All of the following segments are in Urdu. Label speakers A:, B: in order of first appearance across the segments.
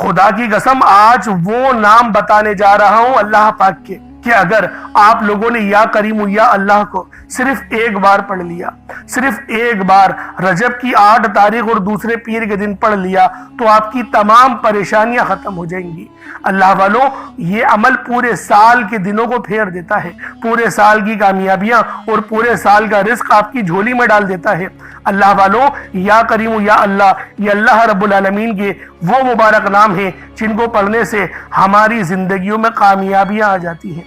A: خدا کی قسم آج وہ نام بتانے جا رہا ہوں اللہ پاک کے کہ اگر آپ لوگوں نے یا کریم یا اللہ کو صرف ایک بار پڑھ لیا، صرف ایک بار رجب کی 8 تاریخ اور دوسرے پیر کے دن پڑھ لیا تو آپ کی تمام پریشانیاں ختم ہو جائیں گی۔ اللہ والوں، یہ عمل پورے سال کے دنوں کو پھیر دیتا ہے، پورے سال کی کامیابیاں اور پورے سال کا رزق آپ کی جھولی میں ڈال دیتا ہے۔ اللہ والوں، یا کریم یا اللہ، یہ اللہ رب العالمین کے وہ مبارک نام ہیں جن کو پڑھنے سے ہماری زندگیوں میں کامیابیاں آ جاتی ہیں،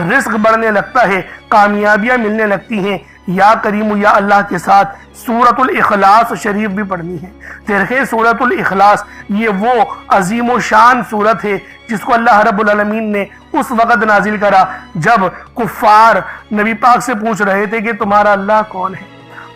A: رزق بڑھنے لگتا ہے، کامیابیاں ملنے لگتی ہیں۔ یا کریم یا اللہ کے ساتھ سورۃ الاخلاص شریف بھی پڑھنی ہے۔ دیکھیں سورۃ الاخلاص یہ وہ عظیم و شان سورت ہے جس کو اللہ رب العالمین نے اس وقت نازل کرا جب کفار نبی پاک سے پوچھ رہے تھے کہ تمہارا اللہ کون ہے،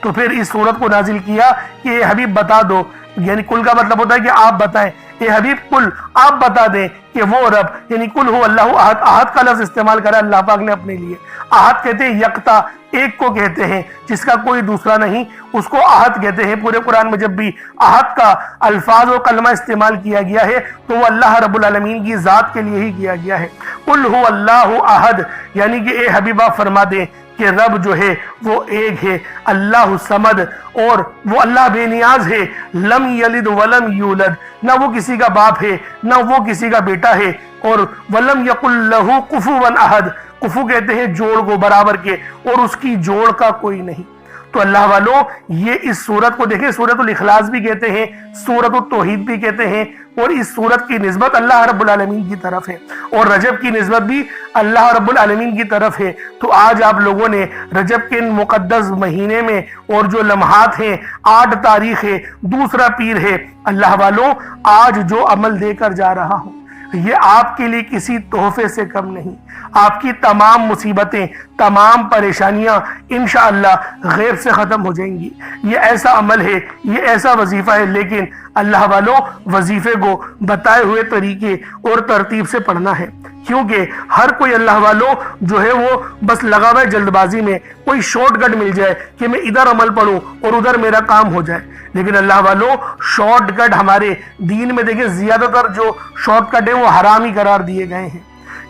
A: تو پھر اس سورت کو نازل کیا کہ اے حبیب بتا دو، یعنی کل کا مطلب ہوتا ہے کہ آپ بتائیں، اے حبیب کل آپ بتا دیں کہ وہ رب، یعنی کل ہو اللہ احد، احد کا لفظ استعمال کرا اللہ پاک نے اپنے لیے۔ احد کہتے ہیں یکتا، ایک کو کہتے ہیں جس کا کوئی دوسرا نہیں، اس کو احد کہتے ہیں۔ پورے قرآن میں جب بھی احد کا الفاظ و کلمہ استعمال کیا گیا ہے تو وہ اللہ رب العالمین کی ذات کے لیے ہی کیا گیا ہے۔ قل هو اللہ احد، یعنی کہ اے حبیبہ فرما دیں کہ رب جو ہے وہ ایک ہے، اللہ صمد، اور وہ اللہ بے نیاز ہے، لم یلد ولم یولد، نہ وہ کسی کا باپ ہے نہ وہ کسی کا بیٹا ہے، اور ولم یقل لہ کفوا احد، کفو کہتے ہیں جوڑ کو، برابر کے، اور اس کی جوڑ کا کوئی نہیں۔ تو اللہ والوں، یہ اس سورت کو دیکھیں، سورۃ الاخلاص بھی کہتے ہیں، سورۃ التوحید بھی کہتے ہیں، اور اس سورت کی نسبت اللہ رب العالمین کی طرف ہے، اور رجب کی نسبت بھی اللہ رب العالمین کی طرف ہے۔ تو آج آپ لوگوں نے رجب کے مقدس مہینے میں اور جو لمحات ہیں، 8 تاریخ ہے، دوسرا پیر ہے، اللہ والوں آج جو عمل دے کر جا رہا ہوں یہ آپ کے لیے کسی تحفے سے کم نہیں۔ آپ کی تمام مصیبتیں، تمام پریشانیاں انشاءاللہ غیب سے ختم ہو جائیں گی۔ یہ ایسا عمل ہے، یہ ایسا وظیفہ ہے، لیکن اللہ والوں وظیفے کو بتائے ہوئے طریقے اور ترتیب سے پڑھنا ہے، کیونکہ ہر کوئی اللہ والوں جو ہے وہ بس لگا ہوا ہے جلد بازی میں، کوئی شارٹ کٹ مل جائے کہ میں ادھر عمل پڑھوں اور ادھر میرا کام ہو جائے۔ لیکن اللہ والوں شارٹ کٹ ہمارے دین میں دیکھیں زیادہ تر جو شارٹ کٹ ہیں وہ حرام ہی قرار دیے گئے ہیں،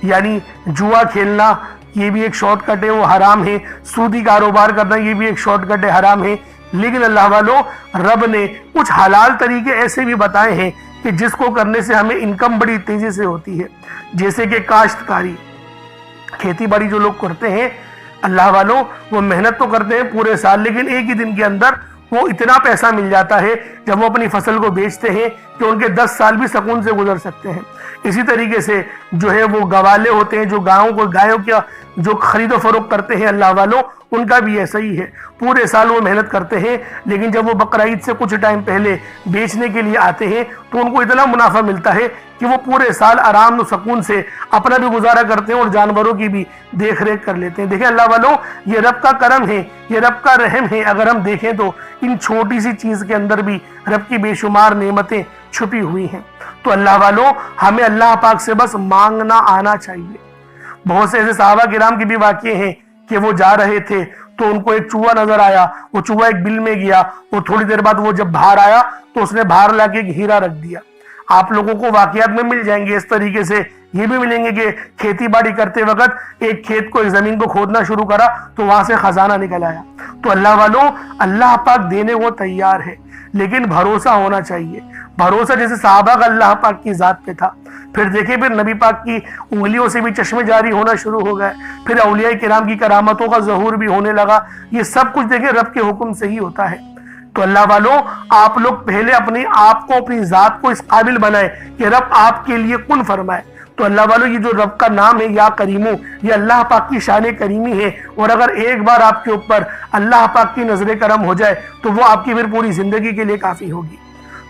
A: یعنی جوا کھیلنا یہ بھی ایک شارٹ کٹ ہے، وہ حرام ہے، سودی کاروبار کرنا یہ بھی ایک شارٹ کٹ ہے، حرام ہے۔ لیکن اللہ والوں رب نے کچھ حلال طریقے ایسے بھی بتائے ہیں کہ جس کو کرنے سے ہمیں انکم بڑی تیزی سے ہوتی ہے، جیسے کہ کاشتکاری، کھیتی باڑی جو لوگ کرتے ہیں اللہ والوں وہ محنت تو کرتے ہیں پورے سال، لیکن ایک ہی دن کے اندر وہ اتنا پیسہ مل جاتا ہے جب وہ اپنی فصل کو بیچتے ہیں کہ ان کے 10 سال بھی سکون سے گزر سکتے ہیں۔ اسی طریقے سے جو ہے وہ گوالے ہوتے ہیں جو گایوں کا جو خرید و فروخت کرتے ہیں اللہ والوں، ان کا بھی ایسا ہی ہے، پورے سال وہ محنت کرتے ہیں، لیکن جب وہ بقرعید سے کچھ ٹائم پہلے بیچنے کے لیے آتے ہیں تو ان کو اتنا منافع ملتا ہے کہ وہ پورے سال آرام و سکون سے اپنا بھی گزارا کرتے ہیں اور جانوروں کی بھی دیکھ ریکھ کر لیتے ہیں۔ دیکھیں اللہ والوں یہ رب کا کرم ہے، یہ رب کا رحم ہے۔ اگر ہم دیکھیں تو ان چھوٹی سی چیز کے اندر بھی رب کی بے شمار نعمتیں چھپی ہوئی ہیں۔ تو اللہ والوں ہمیں اللہ پاک سے بس مانگنا آنا چاہیے۔ بہت سے ایسے صحابہ کرام کے بھی واقعے ہیں کہ وہ جا رہے تھے تو ان کو ایک چوہا نظر آیا، وہ چوہا ایک بل میں گیا، اور تھوڑی دیر بعد وہ جب باہر آیا تو اس نے باہر لا کے ایک ہیرا رکھ دیا۔ آپ لوگوں کو واقعات میں مل جائیں گے اس طریقے سے، یہ بھی ملیں گے کہ کھیتی باڑی کرتے وقت ایک کھیت کو، ایک زمین کو کھودنا شروع کرا تو وہاں سے خزانہ نکل آیا۔ تو اللہ والوں اللہ پاک دینے کو تیار ہے، لیکن بھروسہ ہونا چاہیے۔ بھروسہ جیسے صحابہ کا اللہ پاک کی ذات پہ تھا، پھر دیکھیں پھر نبی پاک کی انگلیوں سے بھی چشمے جاری ہونا شروع ہو گئے، پھر اولیاء کرام کی کرامتوں کا ظہور بھی ہونے لگا۔ یہ سب کچھ دیکھیں رب کے حکم سے ہی ہوتا ہے۔ تو اللہ والوں آپ لوگ پہلے اپنے آپ کو، اپنی ذات کو اس قابل بنائیں کہ رب آپ کے لیے کن فرمائے۔ تو اللہ والوں یہ جو رب کا نام ہے یا کریمو، یہ اللہ پاک کی شان کریمی ہے، اور اگر ایک بار آپ کے اوپر اللہ پاک کی نظر کرم ہو جائے تو وہ آپ کی پھر پوری زندگی کے لیے کافی ہوگی۔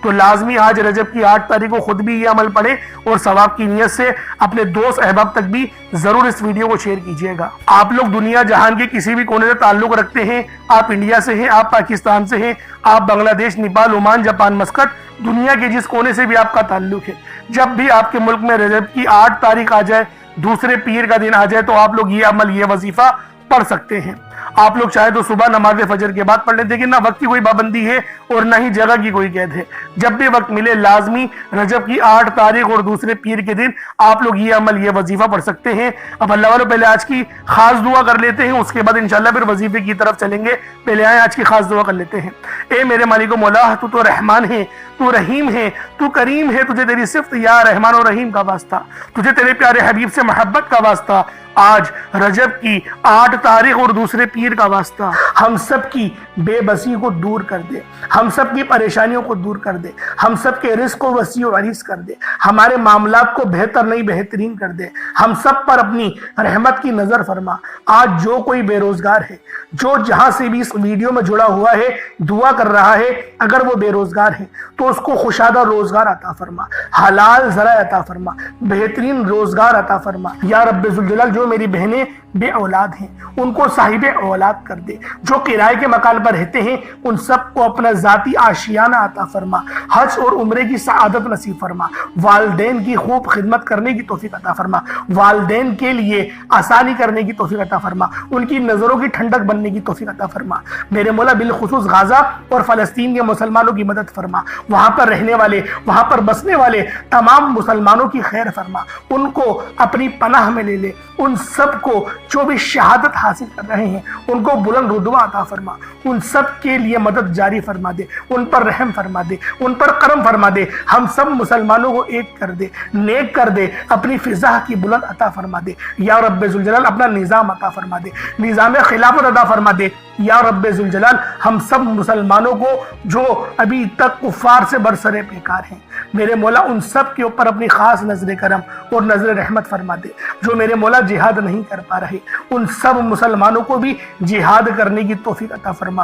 A: تو لازمی آج رجب کی 8 تاریخ کو خود بھی یہ عمل پڑھیں اور ثواب کی نیت سے اپنے دوست احباب تک بھی ضرور اس ویڈیو کو شیئر کیجیے گا۔ آپ لوگ دنیا جہان کے کسی بھی کونے سے تعلق رکھتے ہیں، آپ انڈیا سے ہیں، آپ پاکستان سے ہیں، آپ بنگلہ دیش، نیپال، عمان، جاپان، مسقط، دنیا کے جس کونے سے بھی آپ کا تعلق ہے، جب بھی آپ کے ملک میں رجب کی 8 تاریخ آ جائے، دوسرے پیر کا دن آ جائے، تو آپ لوگ یہ عمل، یہ وظیفہ پڑھ سکتے ہیں۔ آپ لوگ چاہے تو صبح نماز فجر کے بعد پڑھ لیں، لیکن نہ وقت کی کوئی پابندی ہے اور نہ ہی جگہ کی کوئی قید ہے، جب بھی وقت ملے لازمی رجب کی 8 تاریخ اور دوسرے پیر کے دن آپ لوگ یہ عمل، یہ وظیفہ پڑھ سکتے ہیں۔ اب اللہ والوں پہلے آج کی خاص دعا کر لیتے ہیں، اس کے بعد انشاءاللہ پھر وظیفے کی طرف چلیں گے۔ پہلے آئیں آج کی خاص دعا کر لیتے ہیں۔ اے میرے مالک و مولا، تو تو رحمان ہے، تو رحیم ہے، تو کریم ہے، تجھے تیری صفت یا رحمان و رحیم کا واسطہ، تجھے تیرے پیارے حبیب سے محبت کا واسطہ، آج رجب کی 8 تاریخ اور دوسرے پیر کا واسطہ، ہم سب کی بے بسی کو دور کر دے، ہم سب کی پریشانیوں کو دور کر دے، ہم سب کے رزق کو وسیع و عریض کر دے، ہمارے معاملات کو بہتر نہیں بہترین کر دے، ہم سب پر اپنی رحمت کی نظر فرما۔ آج جو کوئی بے روزگار ہے، جو جہاں سے بھی اس ویڈیو میں جڑا ہوا ہے دعا کر رہا ہے، اگر وہ بے روزگار ہے تو اس کو خوشادہ روزگار عطا فرما، حلال ذرائع عطا فرما، بہترین روزگار عطا فرما۔ یا رب ذوالجلال، جو میری بہنیں بے اولاد ہیں ان کو صاحب اولاد کر دے، جو کرائے کے مکان پر رہتے ہیں ان سب کو اپنا ذاتی آشیانہ عطا فرما، حج اور عمرے کی سعادت نصیب فرما، والدین کی خوب خدمت کرنے کی توفیق عطا فرما، والدین کے لیے آسانی کرنے کی توفیق عطا فرما، ان کی نظروں کی ٹھنڈک بننے کی توفیق عطا فرما۔ میرے مولا بالخصوص غزہ اور فلسطین کے مسلمانوں کی مدد فرما، وہاں پر رہنے والے، وہاں پر بسنے والے تمام مسلمانوں کی خیر فرما، ان کو اپنی پناہ میں لے لے، ان سب کو جو بھی شہادت حاصل کر رہے ہیں ان کو بلند رتبہ عطا فرما، ان سب کے لیے مدد جاری فرما دے، ان پر رحم فرما دے، ان پر کرم فرما دے، ہم سب مسلمانوں کو ایک کر دے، نیک کر دے، اپنی فضا کی بلند عطا فرما دے۔ یا رب ذوالجلال اپنا نظام عطا فرما دے، نظام خلافت عطا فرما دے۔ یا رب ذوالجلال ہم سب مسلمانوں کو جو ابھی تک کفار سے برسرے پیکار ہیں، میرے مولا ان سب کے اوپر اپنی خاص نظر کرم اور نظر رحمت فرما دے۔ جو میرے مولا جہاد نہیں کر پا رہے ان سب مسلمانوں کو بھی جہاد کرنے کی توفیق عطا فرما،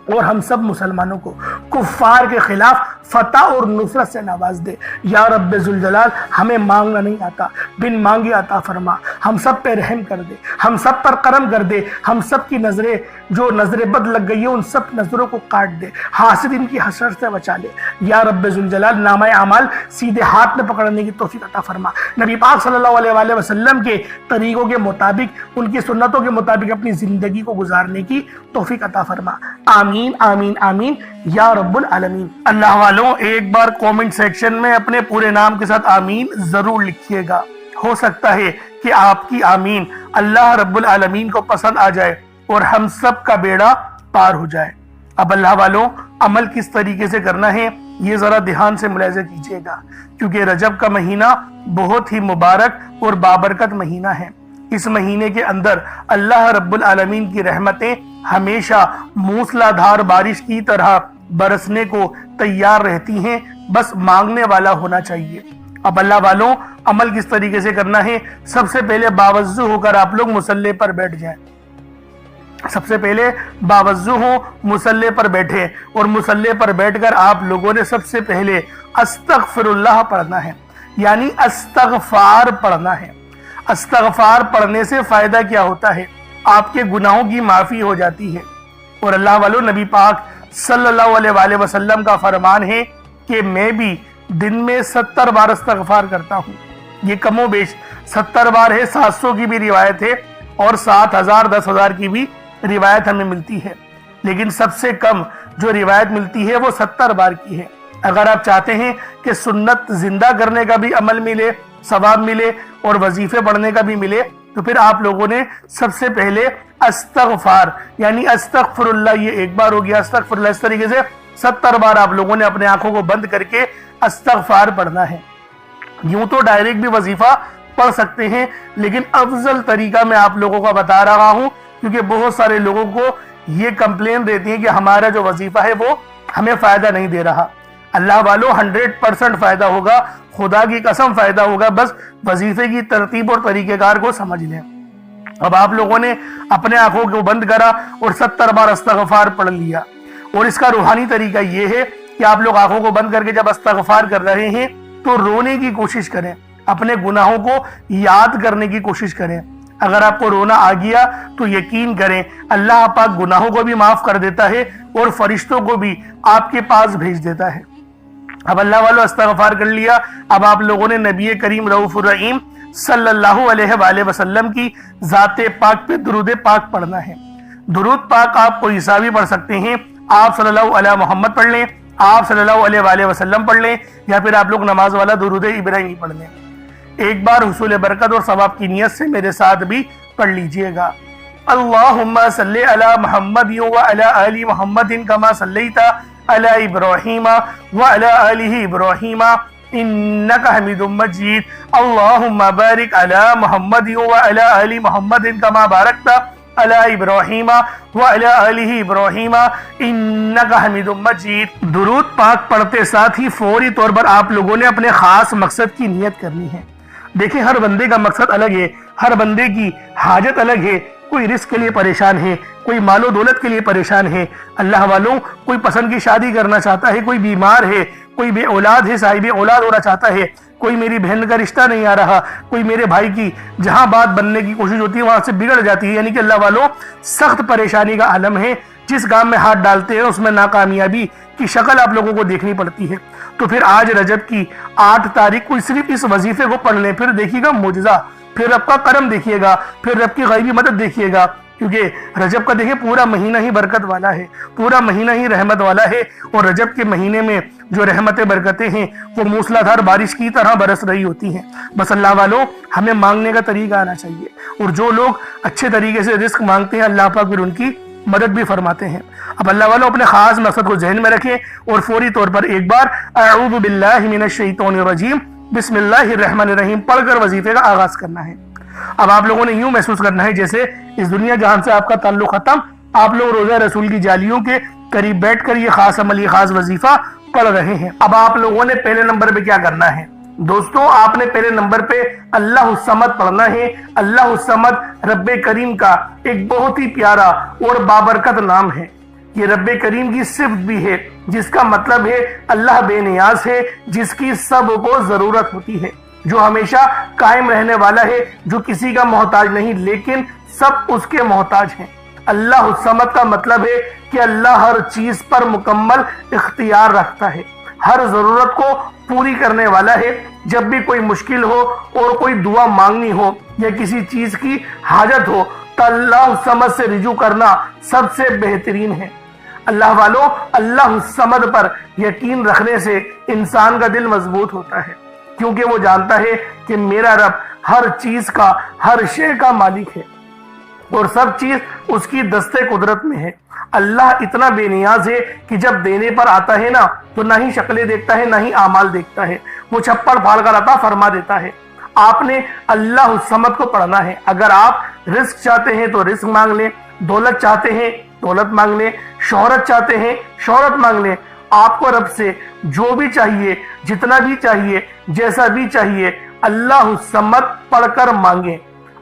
A: اور ہم سب مسلمانوں کو کفار کے خلاف فتح اور نصرت سے نواز دے۔ یا رب ذوالجلال ہمیں مانگنا نہیں آتا، بن مانگے عطا فرما، ہم سب پہ رحم کر دے، ہم سب پر کرم کر دے، ہم سب کی نظریں جو نظر بد لگ گئی ہے ان سب نظروں کو کاٹ دے، حاسدین کی حسرت سے بچا لے۔ یا رب ذوالجلال نامہ اعمال سیدھے ہاتھ میں پکڑنے کی توفیق عطا فرما، نبی پاک صلی اللہ علیہ وآلہ وسلم کے طریقوں کے مطابق، ان کی سنتوں کے مطابق اپنی زندگی کو گزارنے کی توفیق عطا فرما۔ آمین آمین آمین یا رب العالمین۔ اللہ والوں ایک بار کومنٹ سیکشن میں اپنے پورے نام کے ساتھ آمین ضرور لکھیے گا، ہو سکتا ہے کہ آپ کی آمین اللہ رب العالمین کو پسند آ جائے اور ہم سب کا بیڑا پار ہو جائے۔ اب اللہ والوں عمل کس طریقے سے کرنا ہے یہ ذرا دھیان سے ملاحظہ کیجیے گا، کیونکہ رجب کا مہینہ بہت ہی مبارک اور بابرکت مہینہ ہے۔ اس مہینے کے اندر اللہ رب العالمین کی رحمتیں ہمیشہ موسلا دھار بارش کی طرح برسنے کو تیار رہتی ہیں، بس مانگنے والا ہونا چاہیے۔ اب اللہ والوں عمل کس طریقے سے کرنا ہے؟ سب سے پہلے باوضو ہو کر آپ لوگ مصلی پر بیٹھ جائیں، سب سے پہلے باوضو ہو مصلی پر بیٹھے، اور مصلی پر بیٹھ کر آپ لوگوں نے سب سے پہلے استغفر اللہ پڑھنا ہے، یعنی استغفار پڑھنا ہے۔ استغفار پڑھنے سے فائدہ کیا ہوتا ہے؟ آپ کے گناہوں کی معافی ہو جاتی ہے، اور اللہ والوں نبی پاک صلی اللہ علیہ وآلہ وسلم کا فرمان ہے کہ میں بھی دن میں 70 بار استغفار کرتا ہوں۔ یہ کم و بیش 70 بار ہے، 700 کی بھی روایت ہے اور 7000 10,000 کی بھی روایت ہمیں ملتی ہے، لیکن سب سے کم جو روایت ملتی ہے وہ 70 بار کی ہے۔ اگر آپ چاہتے ہیں کہ سنت زندہ کرنے کا بھی عمل ملے، ثواب ملے اور وظیفے پڑھنے کا بھی ملے، تو پھر آپ لوگوں نے سب سے پہلے استغفار یعنی استغفر اللہ، یہ ایک بار ہو گیا، استغفر اللہ، اس طریقے سے 70 بار آپ لوگوں نے اپنے آنکھوں کو بند کر کے استغفار پڑھنا ہے۔ یوں تو ڈائریکٹ بھی وظیفہ پڑھ سکتے ہیں، لیکن افضل طریقہ میں آپ لوگوں کو بتا رہا ہوں، کیونکہ بہت سارے لوگوں کو یہ کمپلین رہتی ہے کہ ہمارا جو وظیفہ ہے وہ ہمیں فائدہ نہیں دے رہا۔ اللہ والوں 100% فائدہ ہوگا، خدا کی قسم فائدہ ہوگا، بس وظیفے کی ترتیب اور طریقہ کار کو سمجھ لیں۔ اب آپ لوگوں نے اپنے آنکھوں کو بند کرا اور 70 بار استغفار پڑھ لیا، اور اس کا روحانی طریقہ یہ ہے کہ آپ لوگ آنکھوں کو بند کر کے جب استغفار کر رہے ہیں تو رونے کی کوشش کریں، اپنے گناہوں کو یاد کرنے کی کوشش کریں۔ اگر آپ کو رونا آ گیا تو یقین کریں اللہ پاک گناہوں کو بھی معاف کر دیتا ہے اور فرشتوں کو بھی آپ کے پاس بھیج دیتا ہے۔ اب اللہ والوں استغفار کر لیا، اب آپ لوگوں نے نبی کریم رؤوف الرحیم صلی اللہ علیہ وآلہ وسلم کی ذات پاک پہ درود پاک پڑھنا ہے۔ درود پاک آپ کوئی سا بھی پڑھ سکتے ہیں، آپ صلی اللہ علیہ محمد پڑھ لیں، آپ صلی اللہ علیہ وآلہ وسلم پڑھ لیں، یا پھر آپ لوگ نماز والا درود ابراہیمی پڑھ لیں۔ ایک بار حصول برکت اور ثواب کی نیت سے میرے ساتھ بھی پڑھ لیجئے گا۔ اللہم صلی علی محمد وعلی آل محمد کما صلیت علی ابراہیم وعلی آل ابراہیم انکا حمید مجید۔ اللہم بارک علی محمد وعلی آل محمد کما بارکت علی ابراہیم وعلی آل ابراہیم انکا حمید مجید۔ درود پاک پڑھتے ساتھ ہی فوری طور پر آپ لوگوں نے اپنے خاص مقصد کی نیت کرنی ہے۔ دیکھیں ہر بندے کا مقصد الگ ہے، ہر بندے کی حاجت الگ ہے۔ کوئی رزق کے لیے پریشان ہے، کوئی مال و دولت کے لیے پریشان ہے، اللہ والوں کوئی پسند کی شادی کرنا چاہتا ہے، کوئی بیمار ہے، کوئی بے اولاد ہے، صاحب اولاد ہونا چاہتا ہے، کوئی میری بہن کا رشتہ نہیں آ رہا، کوئی میرے بھائی کی جہاں بات بننے کی کوشش ہوتی ہے وہاں سے بگڑ جاتی ہے، یعنی کہ اللہ والوں سخت پریشانی کا عالم ہے۔ جس کام میں ہاتھ ڈالتے ہیں اس میں ناکامیابی کی شکل آپ لوگوں کو دیکھنی پڑتی ہے۔ تو پھر آج رجب کی 8 تاریخ کو صرف اس وظیفے کو پڑھ لیں، پھر دیکھیے گا معجزہ، پھر رب کا کرم دیکھیے گا، پھر رب کی غیبی مدد دیکھیے گا۔ کیونکہ رجب کا دیکھیں پورا مہینہ ہی برکت والا ہے، پورا مہینہ ہی رحمت والا ہے، اور رجب کے مہینے میں جو رحمتیں برکتیں ہیں وہ موسلا دھار بارش کی طرح برس رہی ہوتی ہیں۔ بس اللہ والوں ہمیں مانگنے کا طریقہ آنا چاہیے، اور جو لوگ اچھے طریقے سے رزق مانگتے ہیں اللہ پاک پھر ان کی مدد بھی فرماتے ہیں۔ اب اللہ والوں اپنے خاص مقصد کو ذہن میں رکھیں اور فوری طور پر ایک بار اعوذ باللہ من الشیطان الرجیم بسم اللہ الرحمن الرحیم پڑھ کر وظیفے کا آغاز کرنا ہے۔ اب آپ لوگوں نے یوں محسوس کرنا ہے جیسے اس دنیا جہان سے آپ کا تعلق ختم، آپ لوگ روزہ رسول کی جالیوں کے قریب بیٹھ کر یہ خاص عمل، یہ خاص وظیفہ پڑھ رہے ہیں۔ اب آپ لوگوں نے پہلے نمبر پہ کیا کرنا ہے دوستو؟ آپ نے پہلے نمبر پہ اللہ الصمد پڑھنا ہے۔ اللہ الصمد رب کریم کا ایک بہت ہی پیارا اور بابرکت نام ہے۔ یہ رب کریم کی صفت بھی ہے، جس کا مطلب ہے اللہ بے نیاز ہے، جس کی سب کو ضرورت ہوتی ہے، جو ہمیشہ قائم رہنے والا ہے، جو کسی کا محتاج نہیں لیکن سب اس کے محتاج ہیں۔ اللہ الصمد کا مطلب ہے کہ اللہ ہر چیز پر مکمل اختیار رکھتا ہے، ہر ضرورت کو پوری کرنے والا ہے۔ جب بھی کوئی مشکل ہو اور کوئی دعا مانگنی ہو یا کسی چیز کی حاجت ہو تو اللہ الصمد سے رجوع کرنا سب سے بہترین ہے۔ اللہ والوں اللہ الصمد پر یقین رکھنے سے انسان کا دل مضبوط ہوتا ہے، کیونکہ وہ جانتا ہے کہ میرا رب ہر چیز کا، ہر شے کا مالک ہے اور سب چیز اس کی دستے قدرت میں ہے۔ اللہ اتنا بے نیاز ہے کہ جب دینے پر آتا ہے نا تو نہ ہی شکلیں دیکھتا ہے نہ ہی اعمال دیکھتا ہے، وہ چھپڑ پھاڑ کر عطا فرما دیتا ہے۔ آپ نے اللہ الصمد کو پڑھنا ہے۔ اگر آپ رزق چاہتے ہیں تو رزق مانگ لیں، دولت چاہتے ہیں دولت مانگ لیں، شہرت چاہتے ہیں شہرت مانگ لیں۔ آپ کو رب سے جو بھی چاہیے، جتنا بھی چاہیے، جیسا بھی چاہیے، اللہ الصمد پڑھ کر مانگیں۔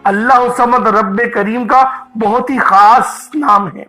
A: اللہ الصمد رب کریم کا بہت ہی خاص نام ہے،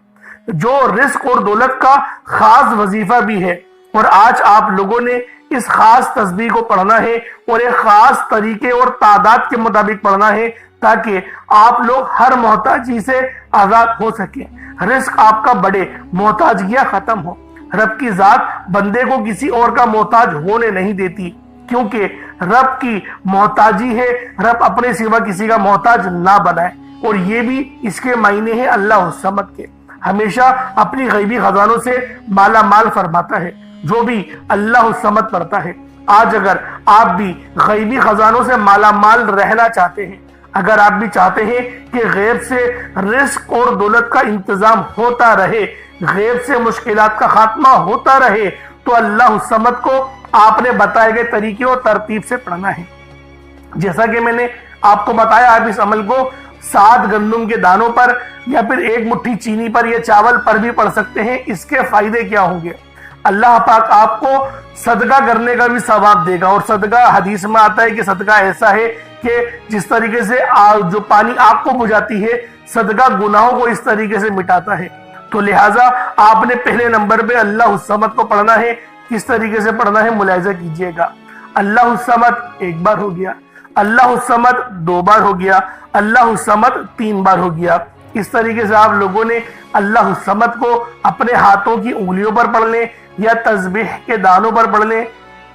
A: جو رزق اور دولت کا خاص وظیفہ بھی ہے۔ اور آج آپ لوگوں نے اس خاص تسبیح کو پڑھنا ہے اور ایک خاص طریقے اور تعداد کے مطابق پڑھنا ہے تاکہ آپ لوگ ہر محتاجی سے آزاد ہو سکیں، رزق آپ کا بڑھے، محتاجیاں ختم ہو۔ رب کی ذات بندے کو کسی اور کا محتاج ہونے نہیں دیتی، کیونکہ رب کی محتاجی ہے، رب اپنے سوا کسی کا محتاج نہ بنائے۔ اور یہ بھی اس کے معنی ہیں اللہ الصمد کے، ہمیشہ اپنی غیبی خزانوں سے مالا مال فرماتا ہے۔ جو بھی اللہ الصمد پڑھتا ہے، آج اگر آپ بھی غیبی خزانوں سے مالا مال رہنا چاہتے ہیں، اگر آپ بھی چاہتے ہیں کہ غیب سے رزق اور دولت کا انتظام ہوتا رہے، غیب سے مشکلات کا خاتمہ ہوتا رہے، تو اللہ الصمد کو آپ نے بتائے گئے طریقے اور ترتیب سے پڑھنا ہے۔ جیسا کہ میں نے آپ کو بتایا، آپ اس عمل کو 7 گندم کے دانوں پر یا پھر 1 مٹھی چینی پر یا چاول پر بھی پڑھ سکتے ہیں۔ اس کے فائدے کیا ہوں گے؟ اللہ پاک آپ کو صدقہ کرنے کا بھی ثواب دے گا، اور صدقہ حدیث میں آتا ہے کہ صدقہ ایسا ہے کہ جس طریقے سے جو پانی آگ کو بجھاتی ہے، صدقہ گناہوں کو اس طریقے سے مٹاتا ہے۔ تو لہٰذا آپ نے پہلے نمبر پہ اللہ الصمد کو پڑھنا ہے۔ کس طریقے سے پڑھنا ہے ملاحظہ کیجئے گا۔ اللہ الصمد 1 بار ہو گیا، اللہ الصمد 2 بار ہو گیا، اللہ الصمد 3 بار ہو گیا۔ اس طریقے سے آپ لوگوں نے اللہ الصمد کو اپنے ہاتھوں کی انگلیوں پر پڑھ لیں یا تسبیح کے دانوں پر پڑھ لیں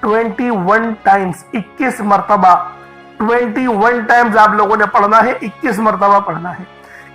A: 21 ٹائمز، 21 مرتبہ 21 ٹائمز آپ لوگوں نے پڑھنا ہے، 21 مرتبہ پڑھنا ہے۔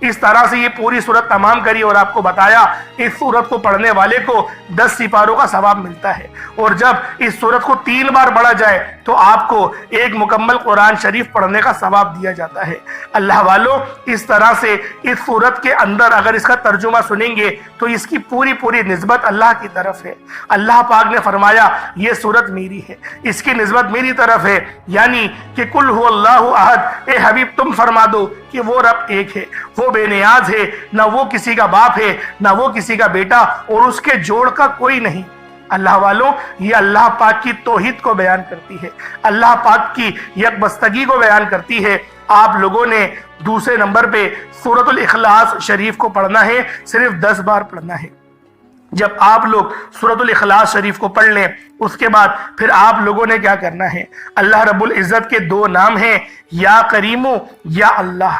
A: اس طرح سے یہ پوری سورت تمام کری اور آپ کو بتایا اس سورت کو پڑھنے والے کو 10 سپاروں کا ثواب ملتا ہے، اور جب اس سورت کو 3 بار پڑھا جائے تو آپ کو ایک مکمل قرآن شریف پڑھنے کا ثواب دیا جاتا ہے۔ اللہ والو، اس طرح سے اس سورت کے اندر اگر اس کا ترجمہ سنیں گے تو اس کی پوری نسبت اللہ کی طرف ہے۔ اللہ پاک نے فرمایا یہ سورت میری ہے، اس کی نسبت میری طرف ہے، یعنی کہ قل هو اللہ احد، اے حبیب تم فرما دو کہ وہ رب ایک ہے، وہ بے نیاز ہے، نہ وہ کسی کا باپ ہے نہ وہ کسی کا بیٹا، اور اس کے جوڑ کا کوئی نہیں۔ اللہ والوں، یہ اللہ پاک کی توحید کو بیان کرتی ہے، اللہ پاک کی یکبستگی کو بیان کرتی ہے۔ آپ لوگوں نے دوسرے نمبر پہ سورۃ الاخلاص شریف کو پڑھنا ہے، صرف 10 بار پڑھنا ہے۔ جب آپ لوگ سورۃ الاخلاص شریف کو پڑھ لیں اس کے بعد پھر آپ لوگوں نے کیا کرنا ہے، اللہ رب العزت کے 2 نام ہیں، یا کریم یا اللہ۔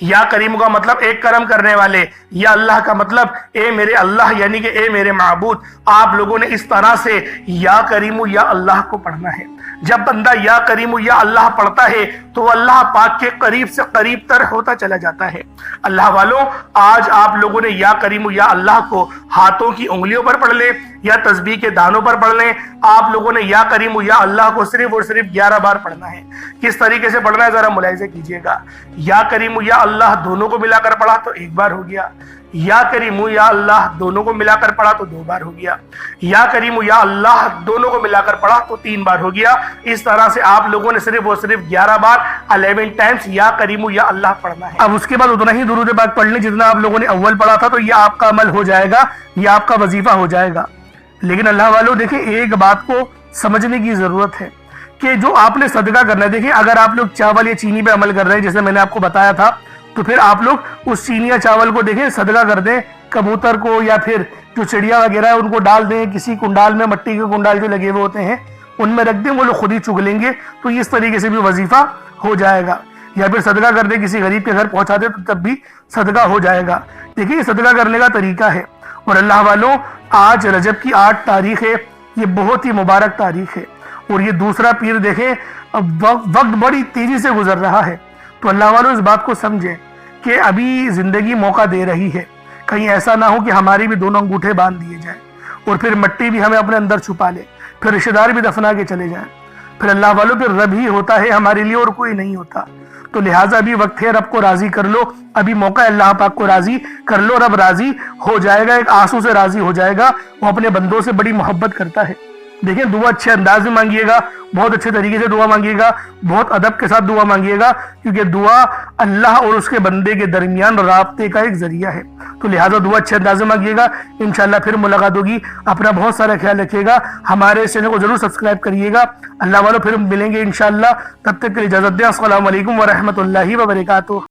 A: یا کریم کا مطلب ایک کرم کرنے والے، یا اللہ کا مطلب اے میرے اللہ، یعنی کہ اے میرے معبود۔ آپ لوگوں نے اس طرح سے یا کریم یا اللہ کو پڑھنا ہے۔ جب بندہ یا کریم یا اللہ پڑھتا ہے تو اللہ پاک کے قریب سے قریب تر ہوتا چلا جاتا ہے۔ اللہ والوں، آج آپ لوگوں نے یا کریم یا اللہ کو ہاتھوں کی انگلیوں پر پڑھ لیں یا تسبیح کے دانوں پر پڑھ لیں۔ آپ لوگوں نے یا کریم یا اللہ کو صرف اور صرف 11 بار پڑھنا ہے۔ کس طریقے سے پڑھنا ہے ذرا ملاحظہ کیجئے گا۔ یا کریم یا اللہ دونوں کو ملا کر پڑھا تو 1 بار ہو گیا، یا کریم یا اللہ دونوں کو ملا کر پڑھا تو 2 بار ہو گیا، یا کریم یا اللہ دونوں کو ملا کر پڑھا تو 3 بار ہو گیا۔ اس طرح سے آپ لوگوں نے صرف اور صرف 11 بار 11 ٹائمز یا کریم یا اللہ پڑھنا ہے۔ اب اس کے بعد اتنا ہی درود پاک پڑھ لیں جتنا آپ لوگوں نے اول پڑھا تھا، تو یہ آپ کا عمل ہو جائے گا، یہ آپ کا وظیفہ ہو جائے گا۔ لیکن اللہ والوں دیکھیں، ایک بات کو سمجھنے کی ضرورت ہے کہ جو آپ نے صدقہ کرنا ہے، دیکھیں اگر آپ لوگ چاول یا چینی پہ عمل کر رہے ہیں جیسے میں نے آپ کو بتایا تھا، تو پھر آپ لوگ اس چینی یا چاول کو دیکھیں صدقہ کر دیں، کبوتر کو یا پھر جو چڑیا وغیرہ ہے ان کو ڈال دیں، کسی کنڈال میں، مٹی کے کنڈال جو لگے ہوئے ہوتے ہیں ان میں رکھ دیں، وہ لوگ خود ہی چگ لیں گے، تو اس طریقے سے بھی وظیفہ ہو جائے گا۔ یا پھر صدقہ کر دیں، کسی غریب کے گھر پہنچا دیں تو تب بھی صدقہ ہو جائے گا۔ دیکھیں یہ صدقہ کرنے کا طریقہ ہے۔ اور اللہ والوں، آج رجب کی 8 تاریخ ہے، یہ بہت ہی مبارک تاریخ ہے، اور یہ دوسرا پیر دیکھیں وقت بڑی تیزی سے گزر رہا ہے۔ تو اللہ والوں اس بات کو سمجھیں کہ ابھی زندگی موقع دے رہی ہے، کہیں ایسا نہ ہو کہ ہماری بھی دونوں انگوٹھے باندھ دیے جائیں اور پھر مٹی بھی ہمیں اپنے اندر چھپا لے، پھر رشتہ دار بھی دفنا کے چلے جائیں۔ پھر اللہ والوں پھر رب ہی ہوتا ہے ہمارے لیے اور کوئی نہیں ہوتا۔ تو لہٰذا ابھی وقت ہے، رب کو راضی کر لو، ابھی موقع ہے، اللہ پاک کو راضی کر لو، رب راضی ہو جائے گا، ایک آنسو سے راضی ہو جائے گا۔ وہ اپنے بندوں سے بڑی محبت کرتا ہے۔ دیکھیں دعا اچھے انداز میں مانگیے گا، بہت اچھے طریقے سے دعا مانگیے گا، بہت ادب کے ساتھ دعا مانگیے گا، کیونکہ دعا اللہ اور اس کے بندے کے درمیان رابطے کا ایک ذریعہ ہے۔ تو لہٰذا دعا اچھے انداز میں مانگیے گا۔ انشاءاللہ پھر ملاقات ہوگی۔ اپنا بہت سارا خیال رکھیے گا، ہمارے چینل کو ضرور سبسکرائب کریے گا۔ اللہ والوں پھر ملیں گے انشاءاللہ، تب تک کے لیے اجازت دیں۔ السلام علیکم ورحمۃ اللہ وبرکاتہ۔